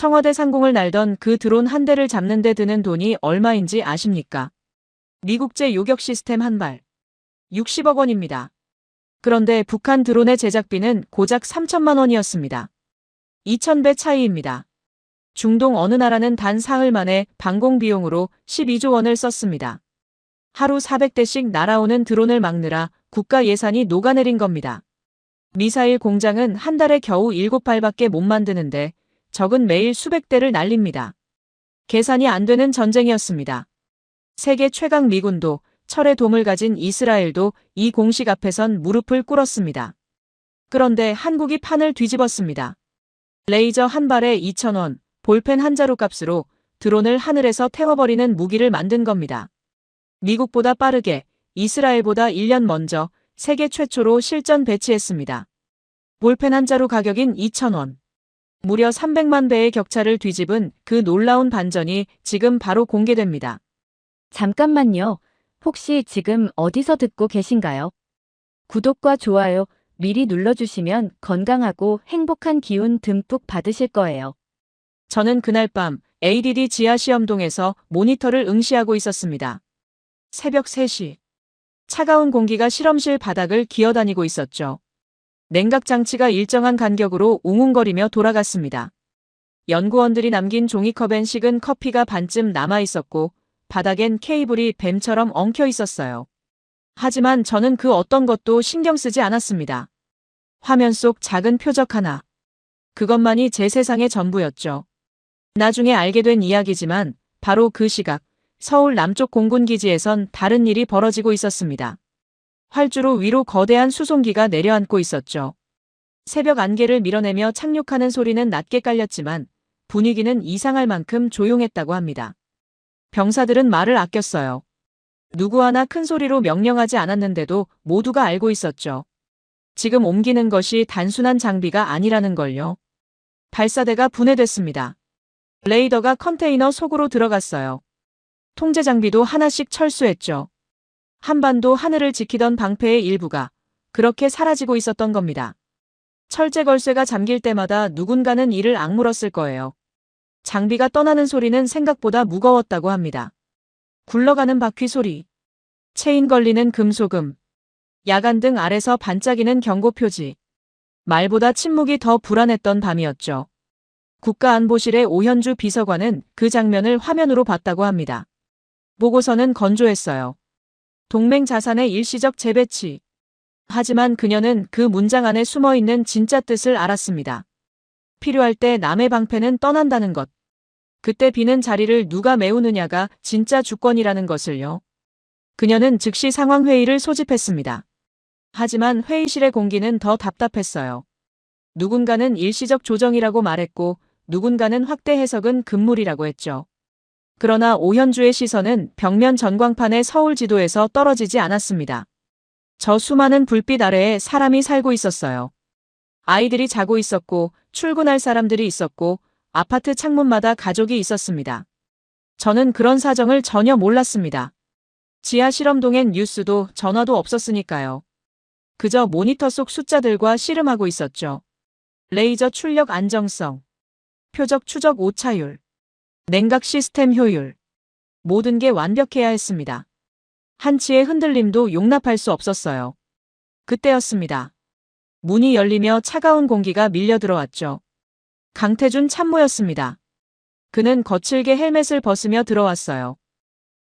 청와대 상공을 날던 그 드론 한 대를 잡는 데 드는 돈이 얼마인지 아십니까? 미국제 요격 시스템 한 발. 60억 원입니다. 그런데 북한 드론의 제작비는 고작 3천만 원이었습니다. 2,000배 차이입니다. 중동 어느 나라는 단 사흘 만에 방공 비용으로 12조 원을 썼습니다. 하루 400대씩 날아오는 드론을 막느라 국가 예산이 녹아내린 겁니다. 미사일 공장은 한 달에 겨우 7발밖에 못 만드는데 적은 매일 수백 대를 날립니다. 계산이 안 되는 전쟁이었습니다. 세계 최강 미군도 철의 돔을 가진 이스라엘도 이 공식 앞에선 무릎을 꿇었습니다. 그런데 한국이 판을 뒤집었습니다. 레이저 한 발에 2,000원, 볼펜 한 자루 값으로 드론을 하늘에서 태워버리는 무기를 만든 겁니다. 미국보다 빠르게, 이스라엘보다 1년 먼저 세계 최초로 실전 배치했습니다. 볼펜 한 자루 가격인 2,000원. 무려 300만 배의 격차를 뒤집은 그 놀라운 반전이 지금 바로 공개됩니다. 잠깐만요. 혹시 지금 어디서 듣고 계신가요? 구독과 좋아요 미리 눌러주시면 건강하고 행복한 기운 듬뿍 받으실 거예요. 저는 그날 밤 ADD 지하시험동에서 모니터를 응시하고 있었습니다. 새벽 3시. 차가운 공기가 실험실 바닥을 기어다니고 있었죠. 냉각 장치가 일정한 간격으로 웅웅거리며 돌아갔습니다. 연구원들이 남긴 종이컵엔 식은 커피가 반쯤 남아 있었고 바닥엔 케이블이 뱀처럼 엉켜 있었어요. 하지만 저는 그 어떤 것도 신경 쓰지 않았습니다. 화면 속 작은 표적 하나. 그것만이 제 세상의 전부였죠. 나중에 알게 된 이야기지만 바로 그 시각 서울 남쪽 공군기지에선 다른 일이 벌어지고 있었습니다. 활주로 위로 거대한 수송기가 내려앉고 있었죠. 새벽 안개를 밀어내며 착륙하는 소리는 낮게 깔렸지만 분위기는 이상할 만큼 조용했다고 합니다. 병사들은 말을 아꼈어요. 누구 하나 큰 소리로 명령하지 않았는데도 모두가 알고 있었죠. 지금 옮기는 것이 단순한 장비가 아니라는 걸요. 발사대가 분해됐습니다. 레이더가 컨테이너 속으로 들어갔어요. 통제 장비도 하나씩 철수했죠. 한반도 하늘을 지키던 방패의 일부가 그렇게 사라지고 있었던 겁니다. 철제 걸쇠가 잠길 때마다 누군가는 이를 악물었을 거예요. 장비가 떠나는 소리는 생각보다 무거웠다고 합니다. 굴러가는 바퀴 소리, 체인 걸리는 금소금, 야간등 아래서 반짝이는 경고 표지. 말보다 침묵이 더 불안했던 밤이었죠. 국가안보실의 오현주 비서관은 그 장면을 화면으로 봤다고 합니다. 보고서는 건조했어요. 동맹 자산의 일시적 재배치. 하지만 그녀는 그 문장 안에 숨어있는 진짜 뜻을 알았습니다. 필요할 때 남의 방패는 떠난다는 것. 그때 비는 자리를 누가 메우느냐가 진짜 주권이라는 것을요. 그녀는 즉시 상황회의를 소집했습니다. 하지만 회의실의 공기는 더 답답했어요. 누군가는 일시적 조정이라고 말했고 누군가는 확대 해석은 금물이라고 했죠. 그러나 오현주의 시선은 벽면 전광판의 서울 지도에서 떨어지지 않았습니다. 저 수많은 불빛 아래에 사람이 살고 있었어요. 아이들이 자고 있었고 출근할 사람들이 있었고 아파트 창문마다 가족이 있었습니다. 저는 그런 사정을 전혀 몰랐습니다. 지하 실험동엔 뉴스도 전화도 없었으니까요. 그저 모니터 속 숫자들과 씨름하고 있었죠. 레이저 출력 안정성, 표적 추적 오차율, 냉각 시스템 효율. 모든 게 완벽해야 했습니다. 한치의 흔들림도 용납할 수 없었어요. 그때였습니다. 문이 열리며 차가운 공기가 밀려 들어왔죠. 강태준 참모였습니다. 그는 거칠게 헬멧을 벗으며 들어왔어요.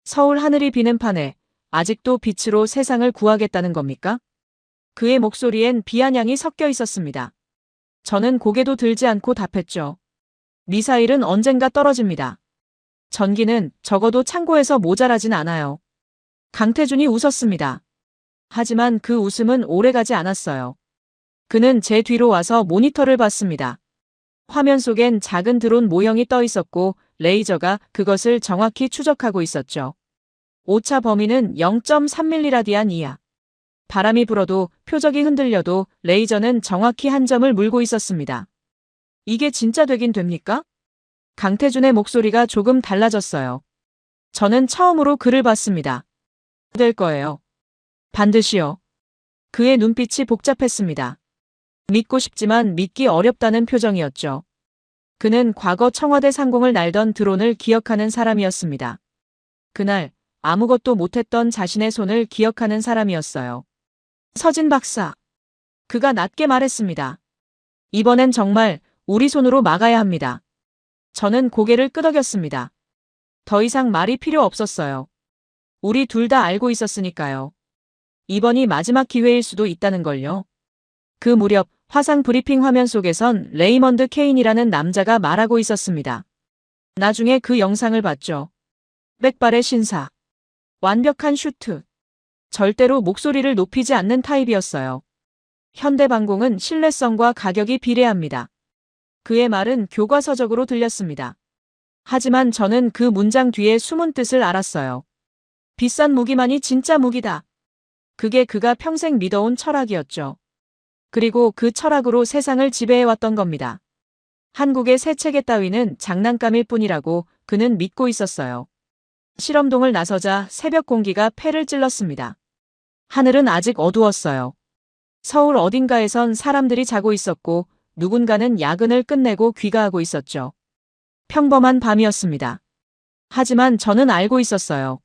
서울 하늘이 비는 판에 아직도 빛으로 세상을 구하겠다는 겁니까? 그의 목소리엔 비아냥이 섞여 있었습니다. 저는 고개도 들지 않고 답했죠. 미사일은 언젠가 떨어집니다. 전기는 적어도 창고에서 모자라진 않아요. 강태준이 웃었습니다. 하지만 그 웃음은 오래가지 않았어요. 그는 제 뒤로 와서 모니터를 봤습니다. 화면 속엔 작은 드론 모형이 떠 있었고 레이저가 그것을 정확히 추적하고 있었죠. 오차 범위는 0.3mRadian 이하. 바람이 불어도 표적이 흔들려도 레이저는 정확히 한 점을 물고 있었습니다. 이게 진짜 되긴 됩니까? 강태준의 목소리가 조금 달라졌어요. 저는 처음으로 그를 봤습니다. 될 거예요. 반드시요. 그의 눈빛이 복잡했습니다. 믿고 싶지만 믿기 어렵다는 표정이었죠. 그는 과거 청와대 상공을 날던 드론을 기억하는 사람이었습니다. 그날 아무것도 못했던 자신의 손을 기억하는 사람이었어요. 서진 박사. 그가 낮게 말했습니다. 이번엔 정말 우리 손으로 막아야 합니다. 저는 고개를 끄덕였습니다. 더 이상 말이 필요 없었어요. 우리 둘 다 알고 있었으니까요. 이번이 마지막 기회일 수도 있다는 걸요. 그 무렵 화상 브리핑 화면 속에선 레이먼드 케인이라는 남자가 말하고 있었습니다. 나중에 그 영상을 봤죠. 백발의 신사. 완벽한 슈트. 절대로 목소리를 높이지 않는 타입이었어요. 현대방공은 신뢰성과 가격이 비례합니다. 그의 말은 교과서적으로 들렸습니다. 하지만 저는 그 문장 뒤에 숨은 뜻을 알았어요. 비싼 무기만이 진짜 무기다. 그게 그가 평생 믿어온 철학이었죠. 그리고 그 철학으로 세상을 지배해왔던 겁니다. 한국의 새 체계 따위는 장난감일 뿐이라고 그는 믿고 있었어요. 실험동을 나서자 새벽 공기가 폐를 찔렀습니다. 하늘은 아직 어두웠어요. 서울 어딘가에선 사람들이 자고 있었고 누군가는 야근을 끝내고 귀가하고 있었죠. 평범한 밤이었습니다. 하지만 저는 알고 있었어요.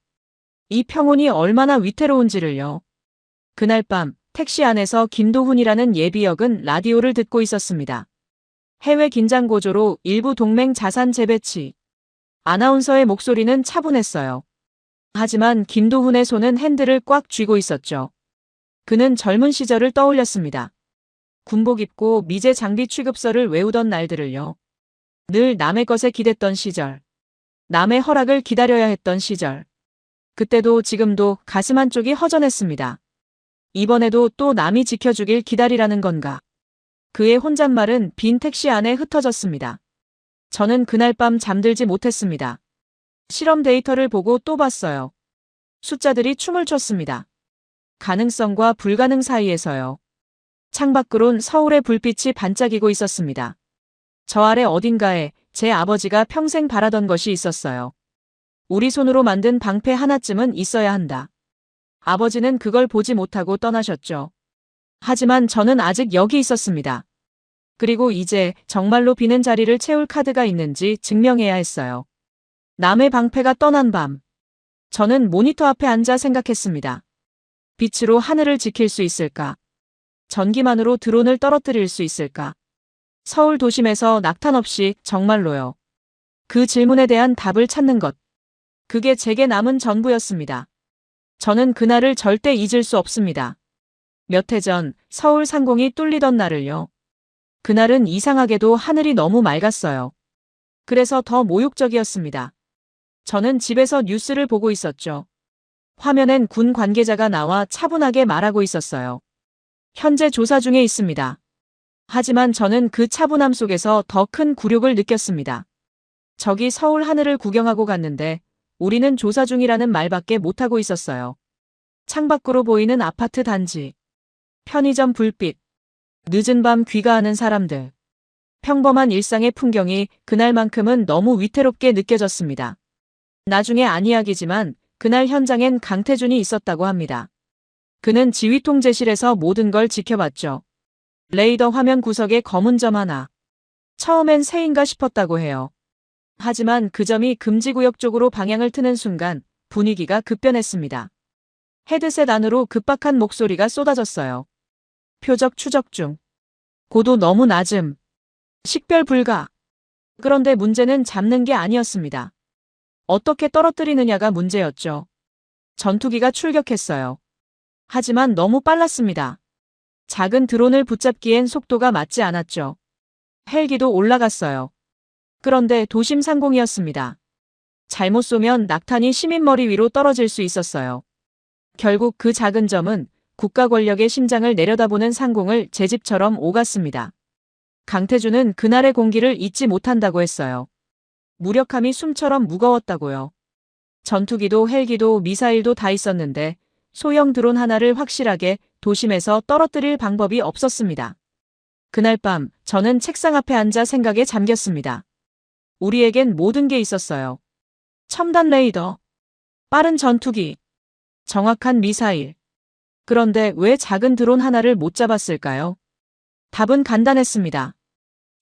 이 평온이 얼마나 위태로운지를요. 그날 밤 택시 안에서 김도훈이라는 예비역은 라디오를 듣고 있었습니다. 해외 긴장 고조로 일부 동맹 자산 재배치. 아나운서의 목소리는 차분했어요. 하지만 김도훈의 손은 핸들을 꽉 쥐고 있었죠. 그는 젊은 시절을 떠올렸습니다. 군복 입고 미제 장비 취급서를 외우던 날들을요. 늘 남의 것에 기댔던 시절. 남의 허락을 기다려야 했던 시절. 그때도 지금도 가슴 한쪽이 허전했습니다. 이번에도 또 남이 지켜주길 기다리라는 건가. 그의 혼잣말은 빈 택시 안에 흩어졌습니다. 저는 그날 밤 잠들지 못했습니다. 실험 데이터를 보고 또 봤어요. 숫자들이 춤을 췄습니다. 가능성과 불가능 사이에서요. 창밖으론 서울의 불빛이 반짝이고 있었습니다. 저 아래 어딘가에 제 아버지가 평생 바라던 것이 있었어요. 우리 손으로 만든 방패 하나쯤은 있어야 한다. 아버지는 그걸 보지 못하고 떠나셨죠. 하지만 저는 아직 여기 있었습니다. 그리고 이제 정말로 비는 자리를 채울 카드가 있는지 증명해야 했어요. 남의 방패가 떠난 밤. 저는 모니터 앞에 앉아 생각했습니다. 빛으로 하늘을 지킬 수 있을까? 전기만으로 드론을 떨어뜨릴 수 있을까? 서울 도심에서 낙탄 없이 정말로요. 그 질문에 대한 답을 찾는 것. 그게 제게 남은 전부였습니다. 저는 그날을 절대 잊을 수 없습니다. 몇 해 전 서울 상공이 뚫리던 날을요. 그날은 이상하게도 하늘이 너무 맑았어요. 그래서 더 모욕적이었습니다. 저는 집에서 뉴스를 보고 있었죠. 화면엔 군 관계자가 나와 차분하게 말하고 있었어요. 현재 조사 중에 있습니다. 하지만 저는 그 차분함 속에서 더 큰 굴욕을 느꼈습니다. 저기 서울 하늘을 구경하고 갔는데 우리는 조사 중이라는 말밖에 못하고 있었어요. 창밖으로 보이는 아파트 단지. 편의점 불빛. 늦은 밤 귀가하는 사람들. 평범한 일상의 풍경이 그날만큼은 너무 위태롭게 느껴졌습니다. 나중에 안 이야기지만 그날 현장엔 강태준이 있었다고 합니다. 그는 지휘통제실에서 모든 걸 지켜봤죠. 레이더 화면 구석에 검은 점 하나. 처음엔 새인가 싶었다고 해요. 하지만 그 점이 금지구역 쪽으로 방향을 트는 순간 분위기가 급변했습니다. 헤드셋 안으로 급박한 목소리가 쏟아졌어요. 표적 추적 중. 고도 너무 낮음. 식별 불가. 그런데 문제는 잡는 게 아니었습니다. 어떻게 떨어뜨리느냐가 문제였죠. 전투기가 출격했어요. 하지만 너무 빨랐습니다. 작은 드론을 붙잡기엔 속도가 맞지 않았죠. 헬기도 올라갔어요. 그런데 도심 상공이었습니다. 잘못 쏘면 낙탄이 시민 머리 위로 떨어질 수 있었어요. 결국 그 작은 점은 국가 권력의 심장을 내려다보는 상공을 제 집처럼 오갔습니다. 강태준은 그날의 공기를 잊지 못한다고 했어요. 무력함이 숨처럼 무거웠다고요. 전투기도 헬기도 미사일도 다 있었는데 소형 드론 하나를 확실하게 도심에서 떨어뜨릴 방법이 없었습니다. 그날 밤 저는 책상 앞에 앉아 생각에 잠겼습니다. 우리에겐 모든 게 있었어요. 첨단 레이더, 빠른 전투기, 정확한 미사일. 그런데 왜 작은 드론 하나를 못 잡았을까요? 답은 간단했습니다.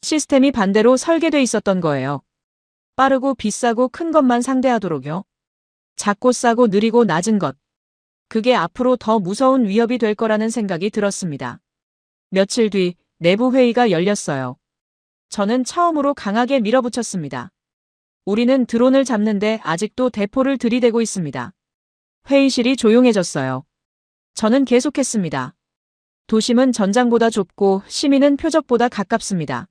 시스템이 반대로 설계돼 있었던 거예요. 빠르고 비싸고 큰 것만 상대하도록요. 작고 싸고 느리고 낮은 것. 그게 앞으로 더 무서운 위협이 될 거라는 생각이 들었습니다. 며칠 뒤 내부 회의가 열렸어요. 저는 처음으로 강하게 밀어붙였습니다. 우리는 드론을 잡는데 아직도 대포를 들이대고 있습니다. 회의실이 조용해졌어요. 저는 계속했습니다. 도심은 전장보다 좁고 시민은 표적보다 가깝습니다.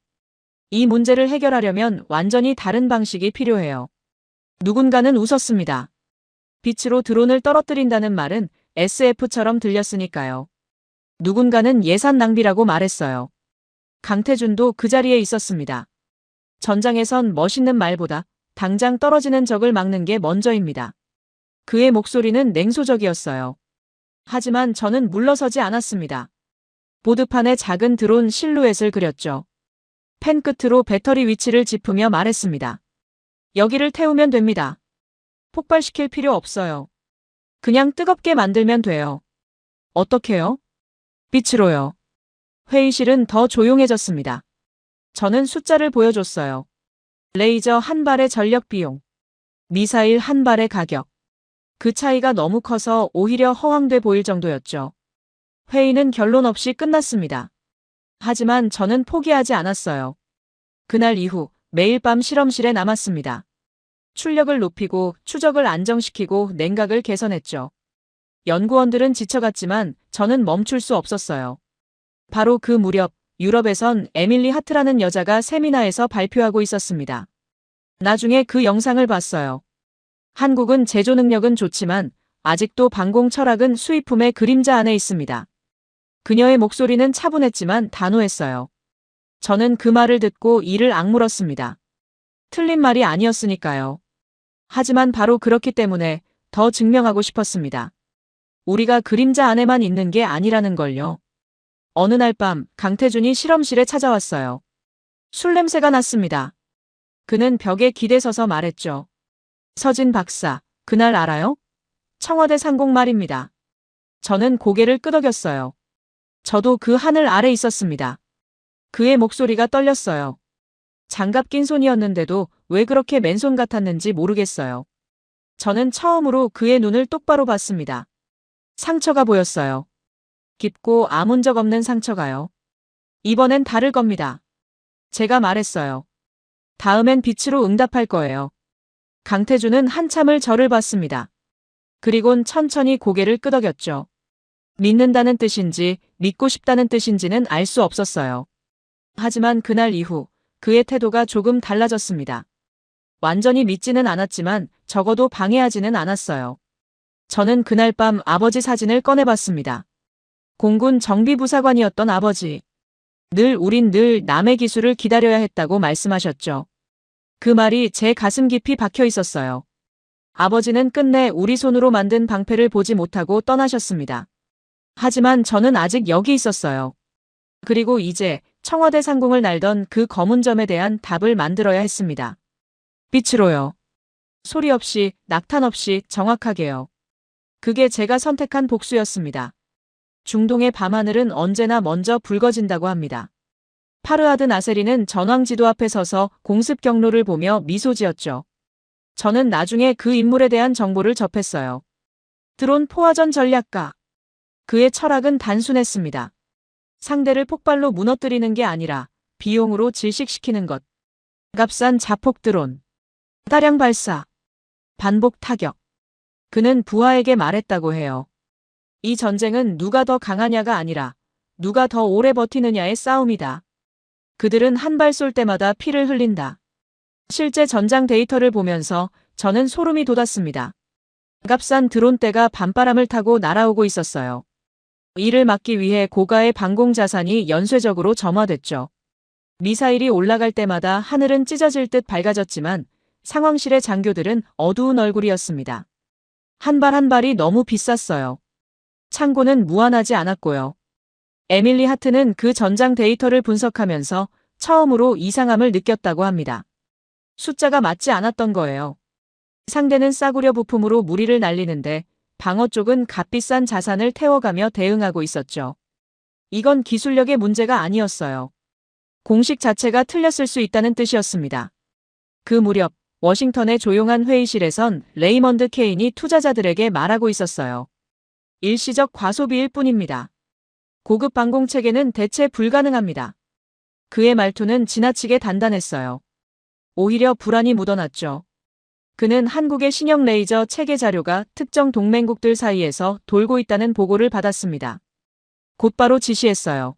이 문제를 해결하려면 완전히 다른 방식이 필요해요. 누군가는 웃었습니다. 빛으로 드론을 떨어뜨린다는 말은 SF처럼 들렸으니까요. 누군가는 예산 낭비라고 말했어요. 강태준도 그 자리에 있었습니다. 전장에선 멋있는 말보다 당장 떨어지는 적을 막는 게 먼저입니다. 그의 목소리는 냉소적이었어요. 하지만 저는 물러서지 않았습니다. 보드판에 작은 드론 실루엣을 그렸죠. 펜 끝으로 배터리 위치를 짚으며 말했습니다. 여기를 태우면 됩니다. 폭발시킬 필요 없어요. 그냥 뜨겁게 만들면 돼요. 어떻게요? 빛으로요. 회의실은 더 조용해졌습니다. 저는 숫자를 보여줬어요. 레이저 한 발의 전력 비용, 미사일 한 발의 가격. 그 차이가 너무 커서 오히려 허황돼 보일 정도였죠. 회의는 결론 없이 끝났습니다. 하지만 저는 포기하지 않았어요. 그날 이후 매일 밤 실험실에 남았습니다. 출력을 높이고 추적을 안정시키고 냉각을 개선했죠. 연구원들은 지쳐갔지만 저는 멈출 수 없었어요. 바로 그 무렵 유럽에선 에밀리 하트라는 여자가 세미나에서 발표하고 있었습니다. 나중에 그 영상을 봤어요. 한국은 제조 능력은 좋지만 아직도 방공 철학은 수입품의 그림자 안에 있습니다. 그녀의 목소리는 차분했지만 단호했어요. 저는 그 말을 듣고 이를 악물었습니다. 틀린 말이 아니었으니까요. 하지만 바로 그렇기 때문에 더 증명하고 싶었습니다. 우리가 그림자 안에만 있는 게 아니라는 걸요. 어느 날 밤 강태준이 실험실에 찾아왔어요. 술 냄새가 났습니다. 그는 벽에 기대서서 말했죠. 서진 박사, 그날 알아요? 청와대 상공 말입니다. 저는 고개를 끄덕였어요. 저도 그 하늘 아래 있었습니다. 그의 목소리가 떨렸어요. 장갑 낀 손이었는데도 왜 그렇게 맨손 같았는지 모르겠어요. 저는 처음으로 그의 눈을 똑바로 봤습니다. 상처가 보였어요. 깊고 아문 적 없는 상처가요. 이번엔 다를 겁니다. 제가 말했어요. 다음엔 빛으로 응답할 거예요. 강태준은 한참을 저를 봤습니다. 그리곤 천천히 고개를 끄덕였죠. 믿는다는 뜻인지 믿고 싶다는 뜻인지는 알 수 없었어요. 하지만 그날 이후 그의 태도가 조금 달라졌습니다. 완전히 믿지는 않았지만 적어도 방해하지는 않았어요. 저는 그날 밤 아버지 사진을 꺼내봤습니다. 공군 정비부사관이었던 아버지. 우린 늘 남의 기술을 기다려야 했다고 말씀하셨죠. 그 말이 제 가슴 깊이 박혀 있었어요. 아버지는 끝내 우리 손으로 만든 방패를 보지 못하고 떠나셨습니다. 하지만 저는 아직 여기 있었어요. 그리고 이제 청와대 상공을 날던 그 검은 점에 대한 답을 만들어야 했습니다. 빛으로요. 소리 없이, 낙탄 없이, 정확하게요. 그게 제가 선택한 복수였습니다. 중동의 밤하늘은 언제나 먼저 붉어진다고 합니다. 파르하드 나세리는 전황지도 앞에 서서 공습 경로를 보며 미소 지었죠. 저는 나중에 그 인물에 대한 정보를 접했어요. 드론 포화전 전략가. 그의 철학은 단순했습니다. 상대를 폭발로 무너뜨리는 게 아니라 비용으로 질식시키는 것. 값싼 자폭 드론. 다량 발사. 반복 타격. 그는 부하에게 말했다고 해요. 이 전쟁은 누가 더 강하냐가 아니라 누가 더 오래 버티느냐의 싸움이다. 그들은 한 발 쏠 때마다 피를 흘린다. 실제 전장 데이터를 보면서 저는 소름이 돋았습니다. 값싼 드론대가 밤바람을 타고 날아오고 있었어요. 이를 막기 위해 고가의 방공 자산이 연쇄적으로 점화됐죠. 미사일이 올라갈 때마다 하늘은 찢어질 듯 밝아졌지만 상황실의 장교들은 어두운 얼굴이었습니다. 한 발 한 발이 너무 비쌌어요. 창고는 무한하지 않았고요. 에밀리 하트는 그 전장 데이터를 분석하면서 처음으로 이상함을 느꼈다고 합니다. 숫자가 맞지 않았던 거예요. 상대는 싸구려 부품으로 무리를 날리는데 방어 쪽은 값비싼 자산을 태워가며 대응하고 있었죠. 이건 기술력의 문제가 아니었어요. 공식 자체가 틀렸을 수 있다는 뜻이었습니다. 그 무렵 워싱턴의 조용한 회의실에선 레이먼드 케인이 투자자들에게 말하고 있었어요. 일시적 과소비일 뿐입니다. 고급 방공체계는 대체 불가능합니다. 그의 말투는 지나치게 단단했어요. 오히려 불안이 묻어났죠. 그는 한국의 신형 레이저 체계 자료가 특정 동맹국들 사이에서 돌고 있다는 보고를 받았습니다. 곧바로 지시했어요.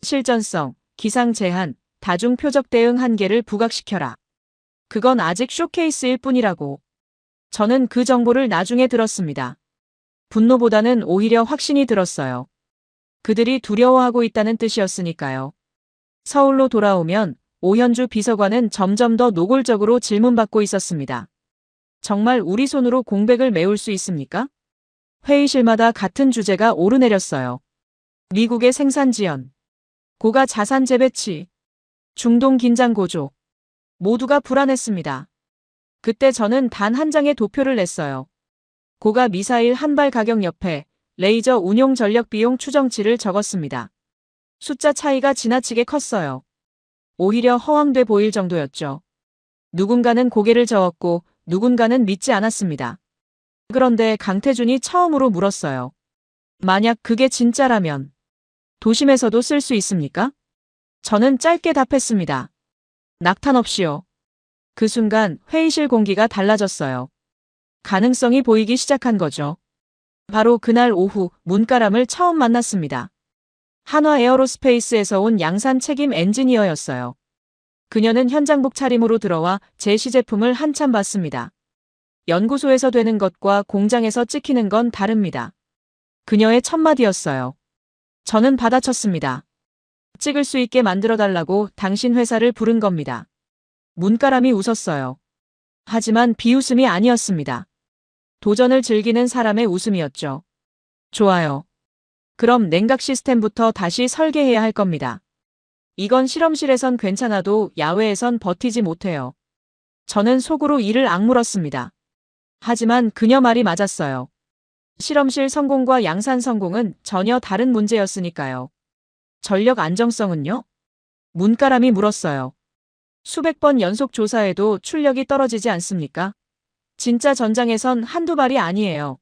실전성, 기상 제한, 다중 표적 대응 한계를 부각시켜라. 그건 아직 쇼케이스일 뿐이라고. 저는 그 정보를 나중에 들었습니다. 분노보다는 오히려 확신이 들었어요. 그들이 두려워하고 있다는 뜻이었으니까요. 서울로 돌아오면 오현주 비서관은 점점 더 노골적으로 질문받고 있었습니다. 정말 우리 손으로 공백을 메울 수 있습니까? 회의실마다 같은 주제가 오르내렸어요. 미국의 생산 지연, 고가 자산 재배치, 중동 긴장 고조. 모두가 불안했습니다. 그때 저는 단 한 장의 도표를 냈어요. 고가 미사일 한 발 가격 옆에 레이저 운용 전력 비용 추정치를 적었습니다. 숫자 차이가 지나치게 컸어요. 오히려 허황돼 보일 정도였죠. 누군가는 고개를 저었고 누군가는 믿지 않았습니다. 그런데 강태준이 처음으로 물었어요. 만약 그게 진짜라면 도심에서도 쓸 수 있습니까? 저는 짧게 답했습니다. 낙탄 없이요. 그 순간 회의실 공기가 달라졌어요. 가능성이 보이기 시작한 거죠. 바로 그날 오후 문가람을 처음 만났습니다. 한화 에어로스페이스에서 온 양산 책임 엔지니어였어요. 그녀는 현장복 차림으로 들어와 제 시제품을 한참 봤습니다. 연구소에서 되는 것과 공장에서 찍히는 건 다릅니다. 그녀의 첫마디였어요. 저는 받아쳤습니다. 찍을 수 있게 만들어달라고 당신 회사를 부른 겁니다. 문가람이 웃었어요. 하지만 비웃음이 아니었습니다. 도전을 즐기는 사람의 웃음이었죠. 좋아요. 그럼 냉각 시스템부터 다시 설계해야 할 겁니다. 이건 실험실에선 괜찮아도 야외에선 버티지 못해요. 저는 속으로 이를 악물었습니다. 하지만 그녀 말이 맞았어요. 실험실 성공과 양산 성공은 전혀 다른 문제였으니까요. 전력 안정성은요? 문가람이 물었어요. 수백 번 연속 조사해도 출력이 떨어지지 않습니까? 진짜 전장에선 한두 발이 아니에요.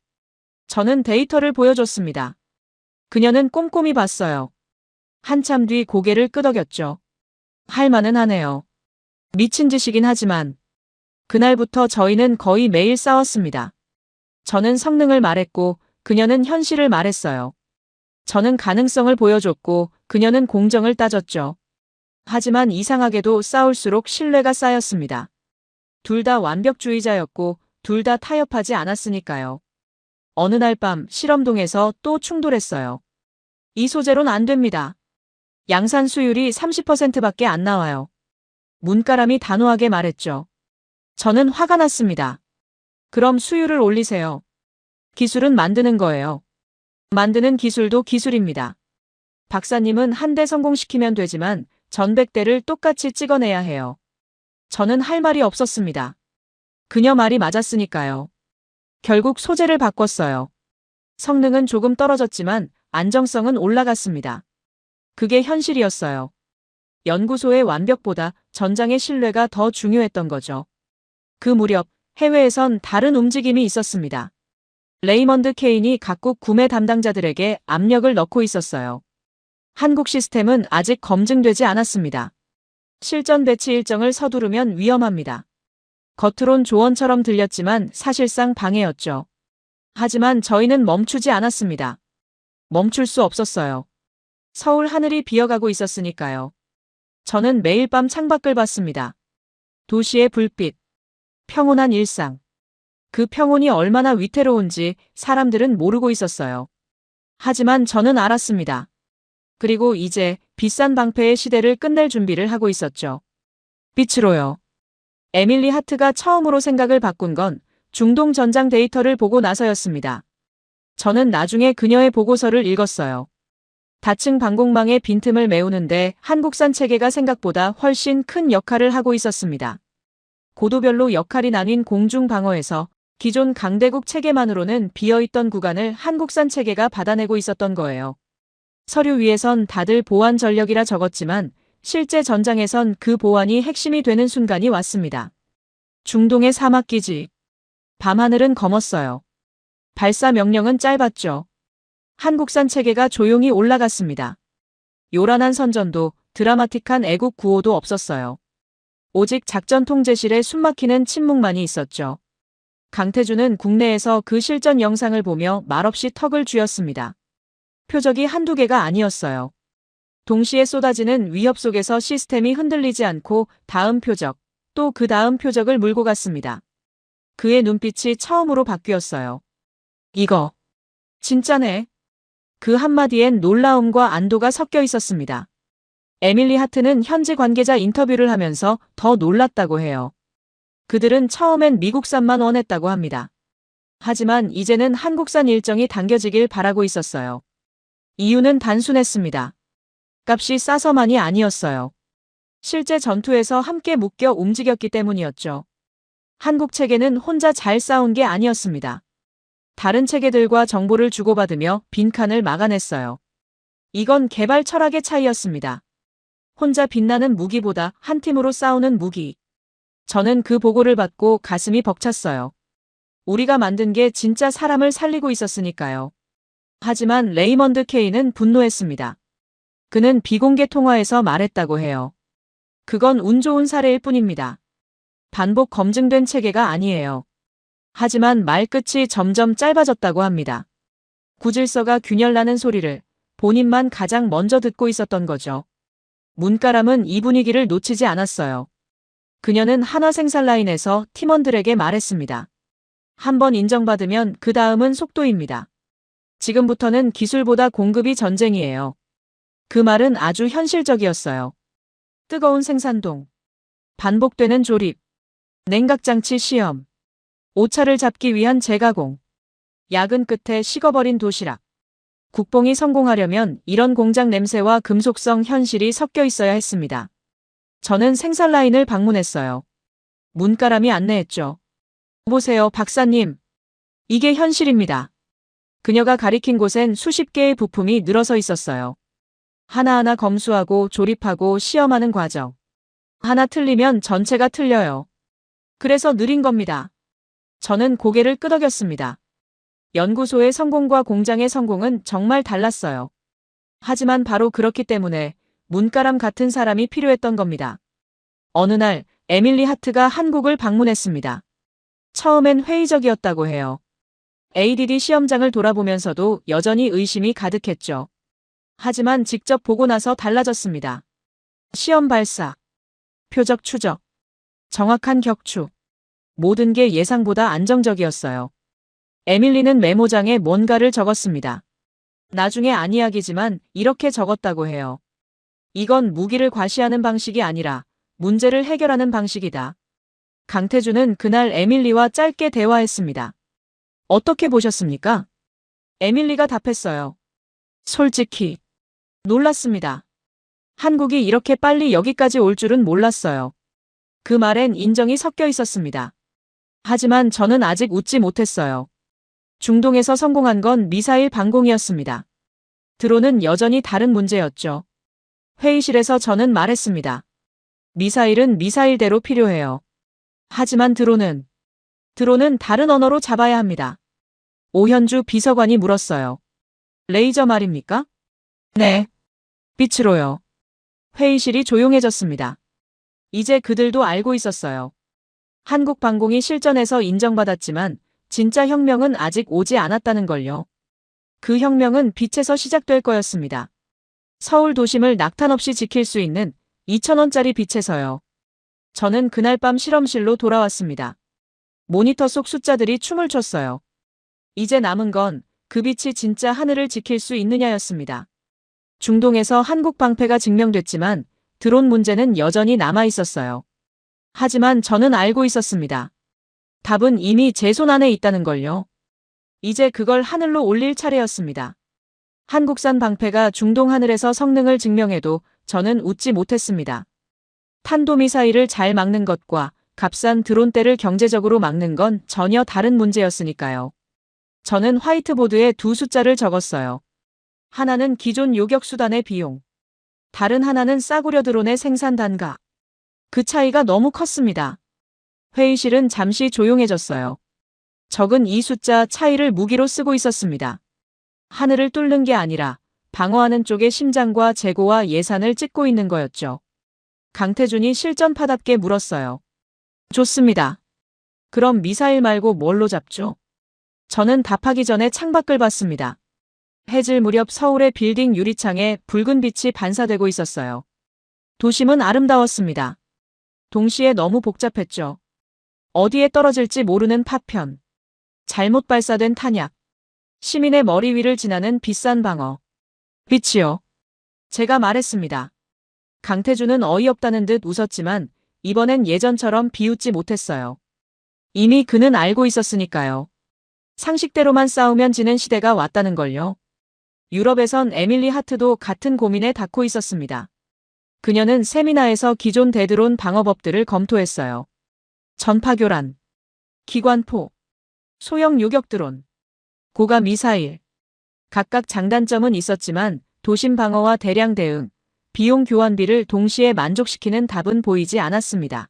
저는 데이터를 보여줬습니다. 그녀는 꼼꼼히 봤어요. 한참 뒤 고개를 끄덕였죠. 할 만은 하네요. 미친 짓이긴 하지만 그날부터 저희는 거의 매일 싸웠습니다. 저는 성능을 말했고 그녀는 현실을 말했어요. 저는 가능성을 보여줬고 그녀는 공정을 따졌죠. 하지만 이상하게도 싸울수록 신뢰가 쌓였습니다. 둘 다 완벽주의자였고 둘 다 타협하지 않았으니까요. 어느 날 밤 실험동에서 또 충돌했어요. 이 소재론 안 됩니다. 양산 수율이 30%밖에 안 나와요. 문가람이 단호하게 말했죠. 저는 화가 났습니다. 그럼 수율을 올리세요. 기술은 만드는 거예요. 만드는 기술도 기술입니다. 박사님은 한 대 성공시키면 되지만 전백 대를 똑같이 찍어내야 해요. 저는 할 말이 없었습니다. 그녀 말이 맞았으니까요. 결국 소재를 바꿨어요. 성능은 조금 떨어졌지만 안정성은 올라갔습니다. 그게 현실이었어요. 연구소의 완벽보다 전장의 신뢰가 더 중요했던 거죠. 그 무렵 해외에선 다른 움직임이 있었습니다. 레이먼드 케인이 각국 구매 담당자들에게 압력을 넣고 있었어요. 한국 시스템은 아직 검증되지 않았습니다. 실전 배치 일정을 서두르면 위험합니다. 겉으론 조언처럼 들렸지만 사실상 방해였죠. 하지만 저희는 멈추지 않았습니다. 멈출 수 없었어요. 서울 하늘이 비어가고 있었으니까요. 저는 매일 밤 창밖을 봤습니다. 도시의 불빛, 평온한 일상. 그 평온이 얼마나 위태로운지 사람들은 모르고 있었어요. 하지만 저는 알았습니다. 그리고 이제 비싼 방패의 시대를 끝낼 준비를 하고 있었죠. 빛으로요. 에밀리 하트가 처음으로 생각을 바꾼 건 중동 전장 데이터를 보고 나서였습니다. 저는 나중에 그녀의 보고서를 읽었어요. 다층 방공망의 빈틈을 메우는데 한국산 체계가 생각보다 훨씬 큰 역할을 하고 있었습니다. 고도별로 역할이 나뉜 공중 방어에서 기존 강대국 체계만으로는 비어있던 구간을 한국산 체계가 받아내고 있었던 거예요. 서류 위에선 다들 보안 전력이라 적었지만 실제 전장에선 그 보안이 핵심이 되는 순간이 왔습니다. 중동의 사막기지. 밤하늘은 검었어요. 발사 명령은 짧았죠. 한국산 체계가 조용히 올라갔습니다. 요란한 선전도 드라마틱한 애국 구호도 없었어요. 오직 작전 통제실에 숨막히는 침묵만이 있었죠. 강태준은 국내에서 그 실전 영상을 보며 말없이 턱을 쥐었습니다. 표적이 한두 개가 아니었어요. 동시에 쏟아지는 위협 속에서 시스템이 흔들리지 않고 다음 표적, 또 그 다음 표적을 물고 갔습니다. 그의 눈빛이 처음으로 바뀌었어요. 이거 진짜네. 그 한마디엔 놀라움과 안도가 섞여 있었습니다. 에밀리 하트는 현지 관계자 인터뷰를 하면서 더 놀랐다고 해요. 그들은 처음엔 미국산만 원했다고 합니다. 하지만 이제는 한국산 일정이 당겨지길 바라고 있었어요. 이유는 단순했습니다. 값이 싸서만이 아니었어요. 실제 전투에서 함께 묶여 움직였기 때문이었죠. 한국 체계는 혼자 잘 싸운 게 아니었습니다. 다른 체계들과 정보를 주고받으며 빈칸을 막아냈어요. 이건 개발 철학의 차이였습니다. 혼자 빛나는 무기보다 한 팀으로 싸우는 무기. 저는 그 보고를 받고 가슴이 벅찼어요. 우리가 만든 게 진짜 사람을 살리고 있었으니까요. 하지만 레이먼드 케이는 분노했습니다. 그는 비공개 통화에서 말했다고 해요. 그건 운 좋은 사례일 뿐입니다. 반복 검증된 체계가 아니에요. 하지만 말끝이 점점 짧아졌다고 합니다. 구질서가 균열나는 소리를 본인만 가장 먼저 듣고 있었던 거죠. 문가람은 이 분위기를 놓치지 않았어요. 그녀는 한화 생산 라인에서 팀원들에게 말했습니다. 한번 인정받으면 그 다음은 속도입니다. 지금부터는 기술보다 공급이 전쟁이에요. 그 말은 아주 현실적이었어요. 뜨거운 생산동, 반복되는 조립, 냉각장치 시험, 오차를 잡기 위한 재가공, 야근 끝에 식어버린 도시락. 국뽕이 성공하려면 이런 공장 냄새와 금속성 현실이 섞여 있어야 했습니다. 저는 생산 라인을 방문했어요. 문가람이 안내했죠. 보세요, 박사님. 이게 현실입니다. 그녀가 가리킨 곳엔 수십 개의 부품이 늘어서 있었어요. 하나하나 검수하고 조립하고 시험하는 과정. 하나 틀리면 전체가 틀려요. 그래서 느린 겁니다. 저는 고개를 끄덕였습니다. 연구소의 성공과 공장의 성공은 정말 달랐어요. 하지만 바로 그렇기 때문에 문가람 같은 사람이 필요했던 겁니다. 어느 날 에밀리 하트가 한국을 방문했습니다. 처음엔 회의적이었다고 해요. ADD 시험장을 돌아보면서도 여전히 의심이 가득했죠. 하지만 직접 보고 나서 달라졌습니다. 시험 발사, 표적 추적, 정확한 격추. 모든 게 예상보다 안정적이었어요. 에밀리는 메모장에 뭔가를 적었습니다. 나중에 안 이야기지만 이렇게 적었다고 해요. 이건 무기를 과시하는 방식이 아니라 문제를 해결하는 방식이다. 강태준은 그날 에밀리와 짧게 대화했습니다. 어떻게 보셨습니까? 에밀리가 답했어요. 솔직히 놀랐습니다. 한국이 이렇게 빨리 여기까지 올 줄은 몰랐어요. 그 말엔 인정이 섞여 있었습니다. 하지만 저는 아직 웃지 못했어요. 중동에서 성공한 건 미사일 방공이었습니다. 드론은 여전히 다른 문제였죠. 회의실에서 저는 말했습니다. 미사일은 미사일대로 필요해요. 하지만 드론은 다른 언어로 잡아야 합니다. 오현주 비서관이 물었어요. 레이저 말입니까? 네. 빛으로요. 회의실이 조용해졌습니다. 이제 그들도 알고 있었어요. 한국 방공이 실전에서 인정받았지만 진짜 혁명은 아직 오지 않았다는 걸요. 그 혁명은 빛에서 시작될 거였습니다. 서울 도심을 낙탄 없이 지킬 수 있는 2,000원짜리 빛에서요. 저는 그날 밤 실험실로 돌아왔습니다. 모니터 속 숫자들이 춤을 췄어요. 이제 남은 건 그 빛이 진짜 하늘을 지킬 수 있느냐였습니다. 중동에서 한국 방패가 증명됐지만 드론 문제는 여전히 남아 있었어요. 하지만 저는 알고 있었습니다. 답은 이미 제 손 안에 있다는 걸요. 이제 그걸 하늘로 올릴 차례였습니다. 한국산 방패가 중동 하늘에서 성능을 증명해도 저는 웃지 못했습니다. 탄도미사일을 잘 막는 것과 값싼 드론대를 경제적으로 막는 건 전혀 다른 문제였으니까요. 저는 화이트보드에 두 숫자를 적었어요. 하나는 기존 요격수단의 비용. 다른 하나는 싸구려 드론의 생산 단가. 그 차이가 너무 컸습니다. 회의실은 잠시 조용해졌어요. 적은 이 숫자 차이를 무기로 쓰고 있었습니다. 하늘을 뚫는 게 아니라 방어하는 쪽의 심장과 재고와 예산을 찢고 있는 거였죠. 강태준이 실전파답게 물었어요. 좋습니다. 그럼 미사일 말고 뭘로 잡죠? 저는 답하기 전에 창밖을 봤습니다. 해질 무렵 서울의 빌딩 유리창에 붉은 빛이 반사되고 있었어요. 도심은 아름다웠습니다. 동시에 너무 복잡했죠. 어디에 떨어질지 모르는 파편. 잘못 발사된 탄약. 시민의 머리 위를 지나는 비싼 방어. 빛이요. 제가 말했습니다. 강태준은 어이없다는 듯 웃었지만 이번엔 예전처럼 비웃지 못했어요. 이미 그는 알고 있었으니까요. 상식대로만 싸우면 지는 시대가 왔다는 걸요. 유럽에선 에밀리 하트도 같은 고민에 닿고 있었습니다. 그녀는 세미나에서 기존 대드론 방어법들을 검토했어요. 전파교란, 기관포, 소형 요격 드론, 고가 미사일. 각각 장단점은 있었지만 도심 방어와 대량 대응, 비용 교환비를 동시에 만족시키는 답은 보이지 않았습니다.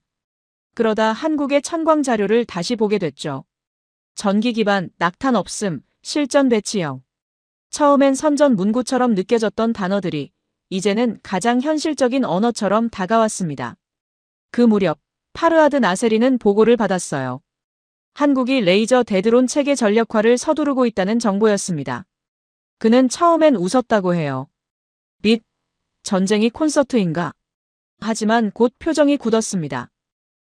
그러다 한국의 천광 자료를 다시 보게 됐죠. 전기 기반, 낙탄 없음, 실전 배치형. 처음엔 선전 문구처럼 느껴졌던 단어들이 이제는 가장 현실적인 언어처럼 다가왔습니다. 그 무렵 파르하드 나세리는 보고를 받았어요. 한국이 레이저 대드론 체계 전력화를 서두르고 있다는 정보였습니다. 그는 처음엔 웃었다고 해요. 릿, 전쟁이 콘서트인가? 하지만 곧 표정이 굳었습니다.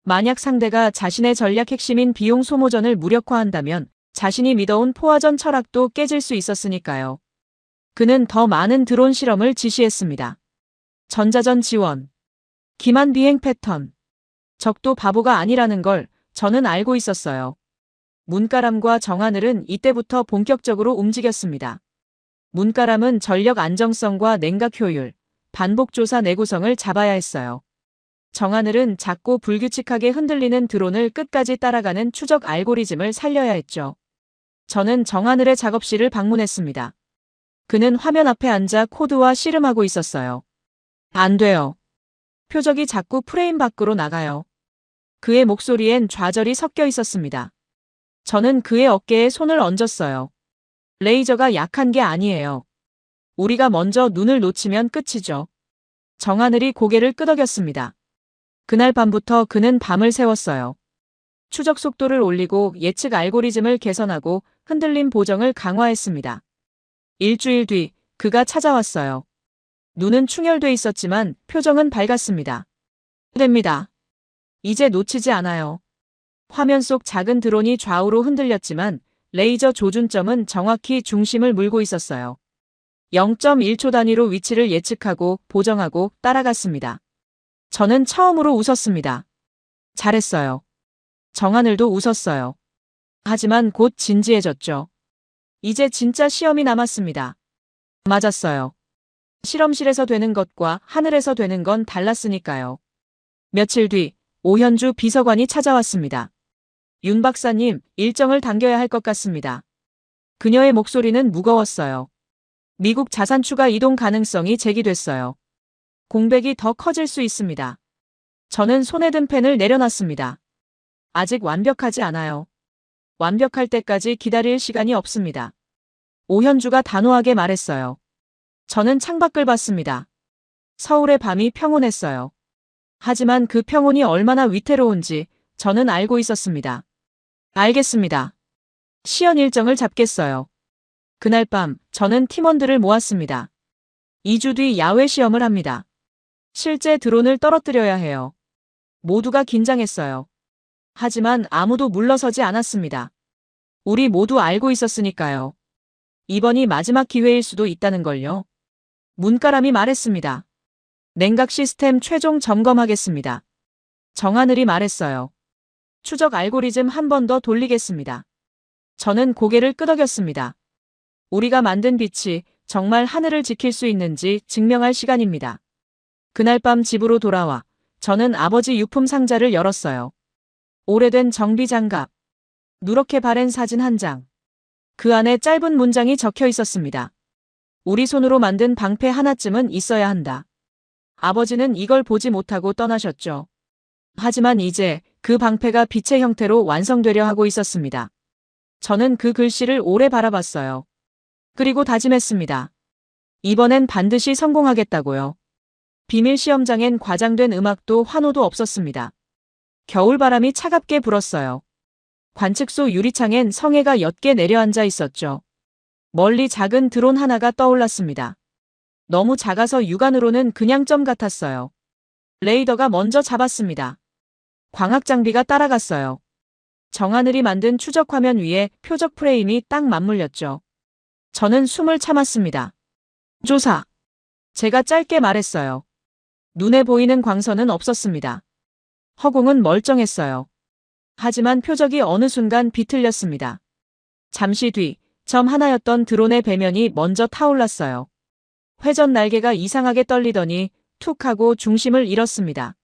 만약 상대가 자신의 전략 핵심인 비용 소모전을 무력화한다면 자신이 믿어온 포화전 철학도 깨질 수 있었으니까요. 그는 더 많은 드론 실험을 지시했습니다. 전자전 지원, 기만 비행 패턴. 적도 바보가 아니라는 걸 저는 알고 있었어요. 문가람과 정하늘은 이때부터 본격적으로 움직였습니다. 문가람은 전력 안정성과 냉각 효율, 반복조사 내구성을 잡아야 했어요. 정하늘은 작고 불규칙하게 흔들리는 드론을 끝까지 따라가는 추적 알고리즘을 살려야 했죠. 저는 정하늘의 작업실을 방문했습니다. 그는 화면 앞에 앉아 코드와 씨름하고 있었어요. 안 돼요. 표적이 자꾸 프레임 밖으로 나가요. 그의 목소리엔 좌절이 섞여 있었습니다. 저는 그의 어깨에 손을 얹었어요. 레이저가 약한 게 아니에요. 우리가 먼저 눈을 놓치면 끝이죠. 정하늘이 고개를 끄덕였습니다. 그날 밤부터 그는 밤을 새웠어요. 추적 속도를 올리고 예측 알고리즘을 개선하고 흔들림 보정을 강화했습니다. 일주일 뒤 그가 찾아왔어요. 눈은 충혈돼 있었지만 표정은 밝았습니다. 됩니다. 이제 놓치지 않아요. 화면 속 작은 드론이 좌우로 흔들렸지만 레이저 조준점은 정확히 중심을 물고 있었어요. 0.1초 단위로 위치를 예측하고 보정하고 따라갔습니다. 저는 처음으로 웃었습니다. 잘했어요. 정하늘도 웃었어요. 하지만 곧 진지해졌죠. 이제 진짜 시험이 남았습니다. 맞았어요. 실험실에서 되는 것과 하늘에서 되는 건 달랐으니까요. 며칠 뒤 오현주 비서관이 찾아왔습니다. 윤 박사님, 일정을 당겨야 할 것 같습니다. 그녀의 목소리는 무거웠어요. 미국 자산 추가 이동 가능성이 제기됐어요. 공백이 더 커질 수 있습니다. 저는 손에 든 펜을 내려놨습니다. 아직 완벽하지 않아요. 완벽할 때까지 기다릴 시간이 없습니다. 오현주가 단호하게 말했어요. 저는 창밖을 봤습니다. 서울의 밤이 평온했어요. 하지만 그 평온이 얼마나 위태로운지 저는 알고 있었습니다. 알겠습니다. 시연 일정을 잡겠어요. 그날 밤 저는 팀원들을 모았습니다. 2주 뒤 야외 시험을 합니다. 실제 드론을 떨어뜨려야 해요. 모두가 긴장했어요. 하지만 아무도 물러서지 않았습니다. 우리 모두 알고 있었으니까요. 이번이 마지막 기회일 수도 있다는 걸요. 문가람이 말했습니다. 냉각 시스템 최종 점검하겠습니다. 정하늘이 말했어요. 추적 알고리즘 한 번 더 돌리겠습니다. 저는 고개를 끄덕였습니다. 우리가 만든 빛이 정말 하늘을 지킬 수 있는지 증명할 시간입니다. 그날 밤 집으로 돌아와 저는 아버지 유품 상자를 열었어요. 오래된 정비장갑, 누렇게 바랜 사진 한 장. 그 안에 짧은 문장이 적혀 있었습니다. 우리 손으로 만든 방패 하나쯤은 있어야 한다. 아버지는 이걸 보지 못하고 떠나셨죠. 하지만 이제 그 방패가 빛의 형태로 완성되려 하고 있었습니다. 저는 그 글씨를 오래 바라봤어요. 그리고 다짐했습니다. 이번엔 반드시 성공하겠다고요. 비밀 시험장엔 과장된 음악도 환호도 없었습니다. 겨울바람이 차갑게 불었어요. 관측소 유리창엔 성에가 옅게 내려앉아 있었죠. 멀리 작은 드론 하나가 떠올랐습니다. 너무 작아서 육안으로는 그냥 점 같았어요. 레이더가 먼저 잡았습니다. 광학 장비가 따라갔어요. 정하늘이 만든 추적 화면 위에 표적 프레임이 딱 맞물렸죠. 저는 숨을 참았습니다. 조사. 제가 짧게 말했어요. 눈에 보이는 광선은 없었습니다. 허공은 멀쩡했어요. 하지만 표적이 어느 순간 비틀렸습니다. 잠시 뒤, 점 하나였던 드론의 배면이 먼저 타올랐어요. 회전 날개가 이상하게 떨리더니 툭 하고 중심을 잃었습니다.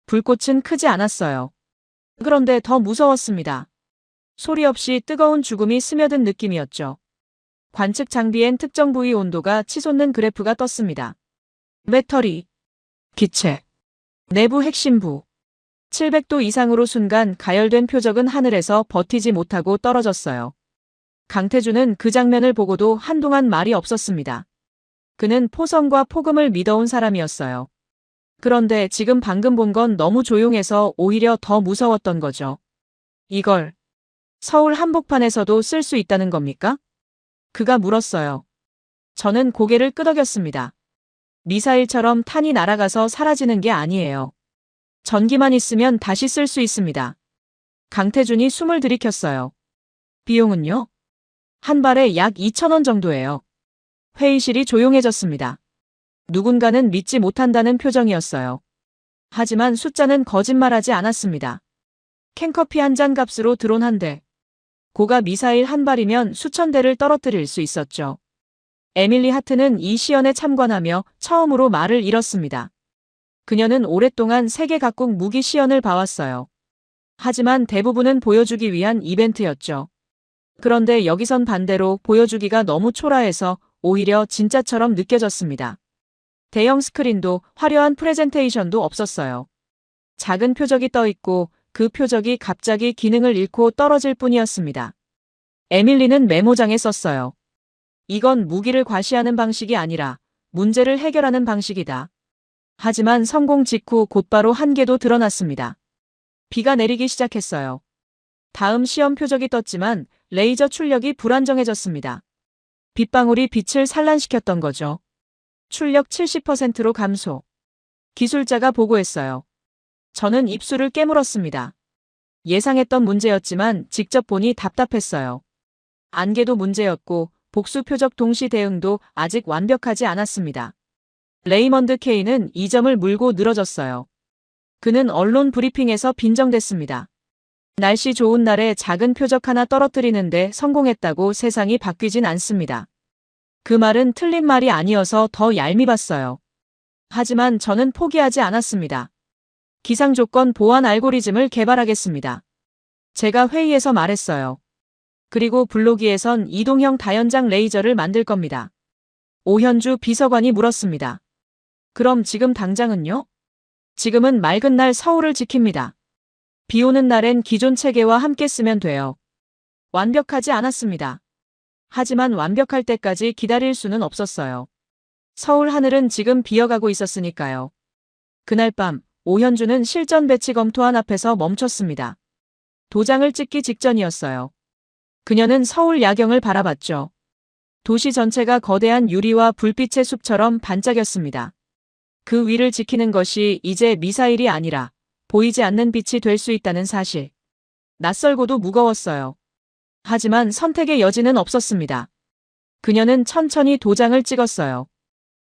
불꽃은 크지 않았어요. 그런데 더 무서웠습니다. 소리 없이 뜨거운 죽음이 스며든 느낌이었죠. 관측 장비엔 특정 부위 온도가 치솟는 그래프가 떴습니다. 배터리, 기체, 내부 핵심부. 700도 이상으로 순간 가열된 표적은 하늘에서 버티지 못하고 떨어졌어요. 강태준은 그 장면을 보고도 한동안 말이 없었습니다. 그는 포성과 폭음을 믿어온 사람이었어요. 그런데 지금 방금 본 건 너무 조용해서 오히려 더 무서웠던 거죠. 이걸 서울 한복판에서도 쓸 수 있다는 겁니까? 그가 물었어요. 저는 고개를 끄덕였습니다. 미사일처럼 탄이 날아가서 사라지는 게 아니에요. 전기만 있으면 다시 쓸 수 있습니다. 강태준이 숨을 들이켰어요. 비용은요? 한 발에 약 2,000원 정도예요. 회의실이 조용해졌습니다. 누군가는 믿지 못한다는 표정이었어요. 하지만 숫자는 거짓말하지 않았습니다. 캔커피 한 잔 값으로 드론 한 대. 고가 미사일 한 발이면 수천 대를 떨어뜨릴 수 있었죠. 에밀리 하트는 이 시연에 참관하며 처음으로 말을 잃었습니다. 그녀는 오랫동안 세계 각국 무기 시연을 봐왔어요. 하지만 대부분은 보여주기 위한 이벤트였죠. 그런데 여기선 반대로 보여주기가 너무 초라해서 오히려 진짜처럼 느껴졌습니다. 대형 스크린도 화려한 프레젠테이션도 없었어요. 작은 표적이 떠 있고 그 표적이 갑자기 기능을 잃고 떨어질 뿐이었습니다. 에밀리는 메모장에 썼어요. 이건 무기를 과시하는 방식이 아니라 문제를 해결하는 방식이다. 하지만 성공 직후 곧바로 한계도 드러났습니다. 비가 내리기 시작했어요. 다음 시험 표적이 떴지만 레이저 출력이 불안정해졌습니다. 빗방울이 빛을 산란시켰던 거죠. 출력 70%로 감소. 기술자가 보고했어요. 저는 입술을 깨물었습니다. 예상했던 문제였지만 직접 보니 답답했어요. 안개도 문제였고 복수 표적 동시 대응도 아직 완벽하지 않았습니다. 레이먼드 케이는 이 점을 물고 늘어졌어요. 그는 언론 브리핑에서 빈정댔습니다. 날씨 좋은 날에 작은 표적 하나 떨어뜨리는데 성공했다고 세상이 바뀌진 않습니다. 그 말은 틀린 말이 아니어서 더 얄미웠어요. 하지만 저는 포기하지 않았습니다. 기상조건 보안 알고리즘을 개발하겠습니다. 제가 회의에서 말했어요. 그리고 블로기에선 이동형 다연장 레이저를 만들 겁니다. 오현주 비서관이 물었습니다. 그럼 지금 당장은요? 지금은 맑은 날 서울을 지킵니다. 비 오는 날엔 기존 체계와 함께 쓰면 돼요. 완벽하지 않았습니다. 하지만 완벽할 때까지 기다릴 수는 없었어요. 서울 하늘은 지금 비어가고 있었으니까요. 그날 밤 오현주는 실전 배치 검토안 앞에서 멈췄습니다. 도장을 찍기 직전이었어요. 그녀는 서울 야경을 바라봤죠. 도시 전체가 거대한 유리와 불빛의 숲처럼 반짝였습니다. 그 위를 지키는 것이 이제 미사일이 아니라 보이지 않는 빛이 될 수 있다는 사실. 낯설고도 무거웠어요. 하지만 선택의 여지는 없었습니다. 그녀는 천천히 도장을 찍었어요.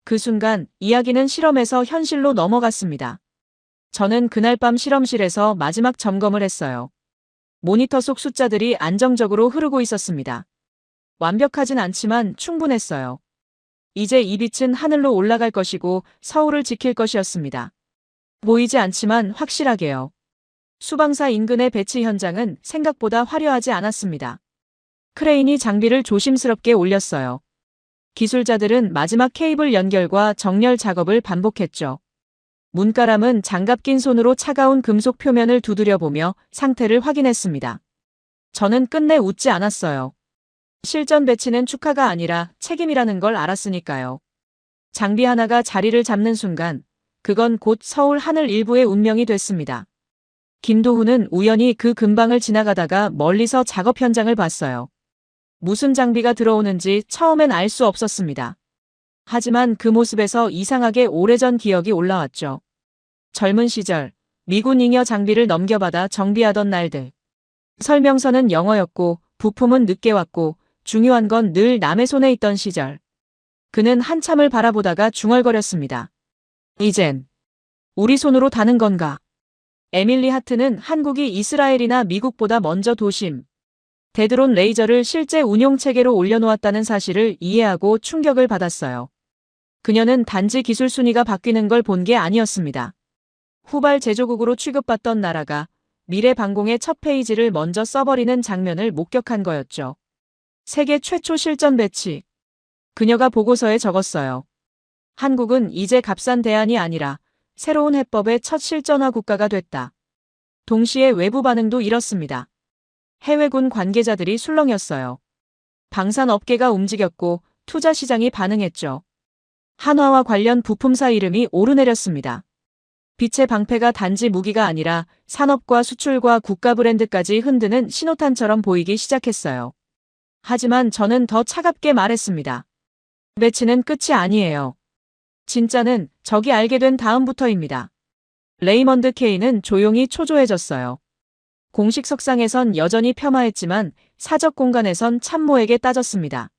그 순간 이야기는 실험에서 현실로 넘어갔습니다. 저는 그날 밤 실험실에서 마지막 점검을 했어요. 모니터 속 숫자들이 안정적으로 흐르고 있었습니다. 완벽하진 않지만 충분했어요. 이제 이 빛은 하늘로 올라갈 것이고 서울을 지킬 것이었습니다. 보이지 않지만 확실하게요. 수방사 인근의 배치 현장은 생각보다 화려하지 않았습니다. 크레인이 장비를 조심스럽게 올렸어요. 기술자들은 마지막 케이블 연결과 정렬 작업을 반복했죠. 문가람은 장갑 낀 손으로 차가운 금속 표면을 두드려보며 상태를 확인했습니다. 저는 끝내 웃지 않았어요. 실전 배치는 축하가 아니라 책임이라는 걸 알았으니까요. 장비 하나가 자리를 잡는 순간 그건 곧 서울 하늘 일부의 운명이 됐습니다. 김도훈은 우연히 그 근방을 지나가다가 멀리서 작업 현장을 봤어요. 무슨 장비가 들어오는지 처음엔 알 수 없었습니다. 하지만 그 모습에서 이상하게 오래전 기억이 올라왔죠. 젊은 시절 미군 잉여 장비를 넘겨받아 정비하던 날들. 설명서는 영어였고 부품은 늦게 왔고 중요한 건 늘 남의 손에 있던 시절. 그는 한참을 바라보다가 중얼거렸습니다. 이젠 우리 손으로 다는 건가? 에밀리 하트는 한국이 이스라엘이나 미국보다 먼저 도심, 데드론 레이저를 실제 운용 체계로 올려놓았다는 사실을 이해하고 충격을 받았어요. 그녀는 단지 기술 순위가 바뀌는 걸 본 게 아니었습니다. 후발 제조국으로 취급받던 나라가 미래 방공의 첫 페이지를 먼저 써버리는 장면을 목격한 거였죠. 세계 최초 실전 배치. 그녀가 보고서에 적었어요. 한국은 이제 값싼 대안이 아니라 새로운 해법의 첫 실전화 국가가 됐다. 동시에 외부 반응도 이렇습니다. 해외군 관계자들이 술렁였어요. 방산업계가 움직였고 투자 시장이 반응했죠. 한화와 관련 부품사 이름이 오르내렸습니다. 빛의 방패가 단지 무기가 아니라 산업과 수출과 국가 브랜드까지 흔드는 신호탄처럼 보이기 시작했어요. 하지만 저는 더 차갑게 말했습니다. 배치는 끝이 아니에요. 진짜는 적이 알게 된 다음부터입니다. 레이먼드 케이는 조용히 초조해졌어요. 공식 석상에선 여전히 폄하했지만 사적 공간에선 참모에게 따졌습니다.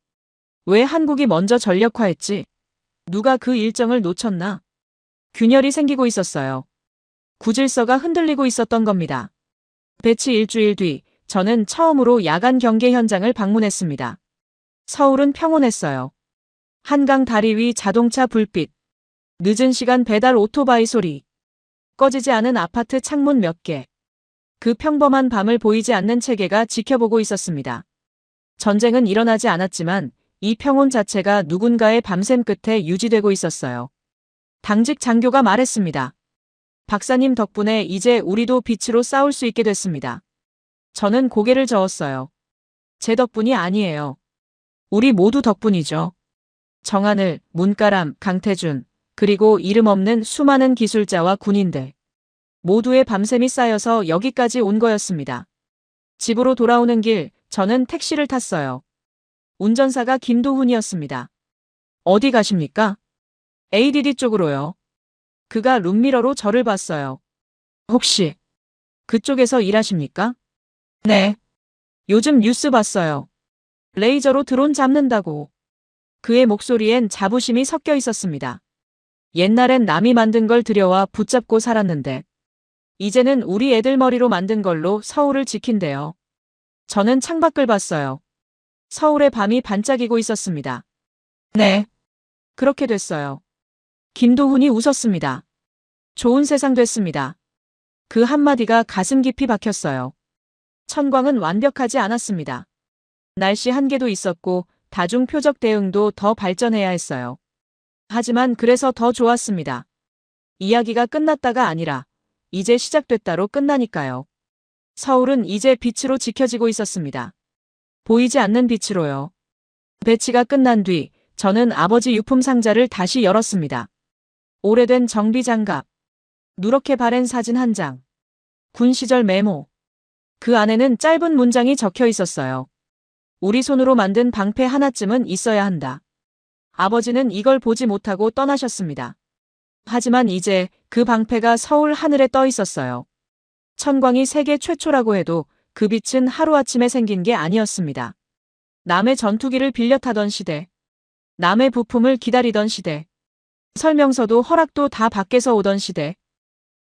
왜 한국이 먼저 전력화했지? 누가 그 일정을 놓쳤나? 균열이 생기고 있었어요. 구질서가 흔들리고 있었던 겁니다. 배치 일주일 뒤 저는 처음으로 야간 경계 현장을 방문했습니다. 서울은 평온했어요. 한강 다리 위 자동차 불빛, 늦은 시간 배달 오토바이 소리, 꺼지지 않은 아파트 창문 몇 개. 그 평범한 밤을 보이지 않는 체계가 지켜보고 있었습니다. 전쟁은 일어나지 않았지만 이 평온 자체가 누군가의 밤샘 끝에 유지되고 있었어요. 당직 장교가 말했습니다. 박사님 덕분에 이제 우리도 빛으로 싸울 수 있게 됐습니다. 저는 고개를 저었어요. 제 덕분이 아니에요. 우리 모두 덕분이죠. 정하늘, 문가람, 강태준, 그리고 이름 없는 수많은 기술자와 군인들. 모두의 밤샘이 쌓여서 여기까지 온 거였습니다. 집으로 돌아오는 길, 저는 택시를 탔어요. 운전사가 김도훈이었습니다. 어디 가십니까? ADD 쪽으로요. 그가 룸미러로 저를 봤어요. 혹시 그쪽에서 일하십니까? 네. 요즘 뉴스 봤어요. 레이저로 드론 잡는다고. 그의 목소리엔 자부심이 섞여 있었습니다. 옛날엔 남이 만든 걸 들여와 붙잡고 살았는데 이제는 우리 애들 머리로 만든 걸로 서울을 지킨대요. 저는 창밖을 봤어요. 서울의 밤이 반짝이고 있었습니다. 네. 그렇게 됐어요. 김도훈이 웃었습니다. 좋은 세상 됐습니다. 그 한마디가 가슴 깊이 박혔어요. 천광은 완벽하지 않았습니다. 날씨 한계도 있었고 다중 표적 대응도 더 발전해야 했어요. 하지만 그래서 더 좋았습니다. 이야기가 끝났다가 아니라 이제 시작됐다로 끝나니까요. 서울은 이제 빛으로 지켜지고 있었습니다. 보이지 않는 빛으로요. 배치가 끝난 뒤 저는 아버지 유품 상자를 다시 열었습니다. 오래된 정비 장갑, 누렇게 바랜 사진 한 장, 군 시절 메모. 그 안에는 짧은 문장이 적혀 있었어요. 우리 손으로 만든 방패 하나쯤은 있어야 한다. 아버지는 이걸 보지 못하고 떠나셨습니다. 하지만 이제 그 방패가 서울 하늘에 떠 있었어요. 천광이 세계 최초라고 해도 그 빛은 하루아침에 생긴 게 아니었습니다. 남의 전투기를 빌려 타던 시대, 남의 부품을 기다리던 시대, 설명서도 허락도 다 밖에서 오던 시대.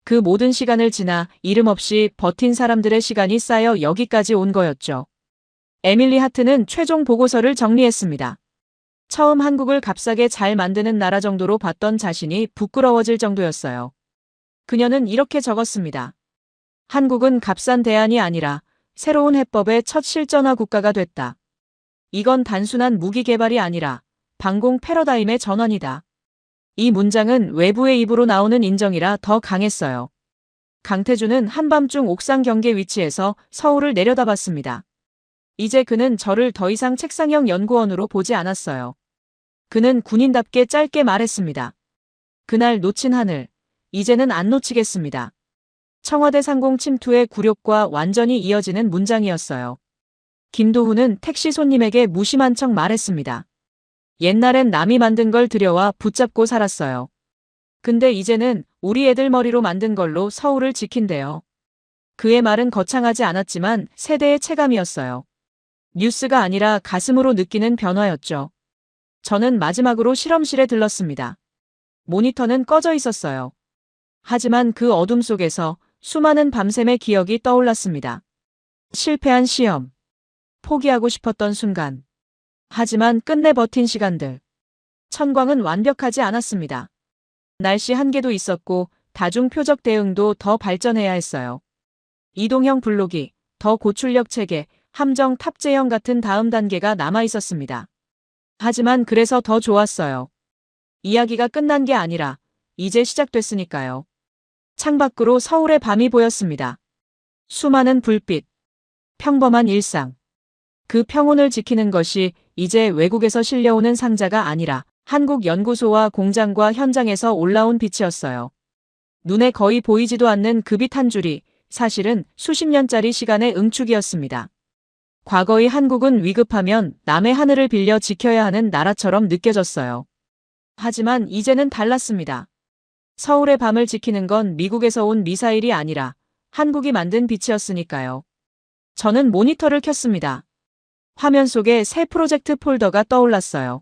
그 모든 시간을 지나 이름 없이 버틴 사람들의 시간이 쌓여 여기까지 온 거였죠. 에밀리 하트는 최종 보고서를 정리했습니다. 처음 한국을 값싸게 잘 만드는 나라 정도로 봤던 자신이 부끄러워질 정도였어요. 그녀는 이렇게 적었습니다. 한국은 값싼 대안이 아니라 새로운 해법의 첫 실전화 국가가 됐다. 이건 단순한 무기 개발이 아니라 방공 패러다임의 전환이다. 이 문장은 외부의 입으로 나오는 인정이라 더 강했어요. 강태준은 한밤중 옥상 경계 위치에서 서울을 내려다봤습니다. 이제 그는 저를 더 이상 책상형 연구원으로 보지 않았어요. 그는 군인답게 짧게 말했습니다. 그날 놓친 하늘, 이제는 안 놓치겠습니다. 청와대 상공 침투의 굴욕과 완전히 이어지는 문장이었어요. 김도훈은 택시 손님에게 무심한 척 말했습니다. 옛날엔 남이 만든 걸 들여와 붙잡고 살았어요. 근데 이제는 우리 애들 머리로 만든 걸로 서울을 지킨대요. 그의 말은 거창하지 않았지만 세대의 체감이었어요. 뉴스가 아니라 가슴으로 느끼는 변화였죠. 저는 마지막으로 실험실에 들렀습니다. 모니터는 꺼져 있었어요. 하지만 그 어둠 속에서 수많은 밤샘의 기억이 떠올랐습니다. 실패한 시험. 포기하고 싶었던 순간. 하지만 끝내 버틴 시간들. 천광은 완벽하지 않았습니다. 날씨 한계도 있었고 다중 표적 대응도 더 발전해야 했어요. 이동형 블록이, 더 고출력 체계, 함정 탑재형 같은 다음 단계가 남아 있었습니다. 하지만 그래서 더 좋았어요. 이야기가 끝난 게 아니라 이제 시작됐으니까요. 창밖으로 서울의 밤이 보였습니다. 수많은 불빛, 평범한 일상. 그 평온을 지키는 것이 이제 외국에서 실려오는 상자가 아니라 한국 연구소와 공장과 현장에서 올라온 빛이었어요. 눈에 거의 보이지도 않는 그 빛 한 줄이 사실은 수십 년짜리 시간의 응축이었습니다. 과거의 한국은 위급하면 남의 하늘을 빌려 지켜야 하는 나라처럼 느껴졌어요. 하지만 이제는 달랐습니다. 서울의 밤을 지키는 건 미국에서 온 미사일이 아니라 한국이 만든 빛이었으니까요. 저는 모니터를 켰습니다. 화면 속에 새 프로젝트 폴더가 떠올랐어요.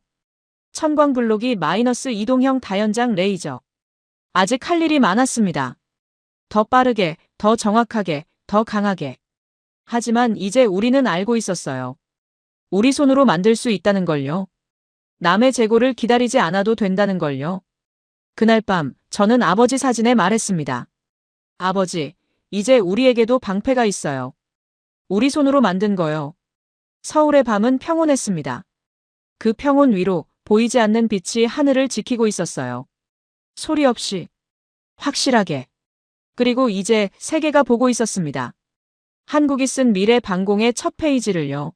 천광 블록이 마이너스 이동형 다연장 레이저. 아직 할 일이 많았습니다. 더 빠르게, 더 정확하게, 더 강하게. 하지만 이제 우리는 알고 있었어요. 우리 손으로 만들 수 있다는 걸요. 남의 재고를 기다리지 않아도 된다는 걸요. 그날 밤 저는 아버지 사진에 말했습니다. 아버지, 이제 우리에게도 방패가 있어요. 우리 손으로 만든 거요. 서울의 밤은 평온했습니다. 그 평온 위로 보이지 않는 빛이 하늘을 지키고 있었어요. 소리 없이, 확실하게. 그리고 이제 세계가 보고 있었습니다. 한국이 쓴 미래 방공의 첫 페이지를요.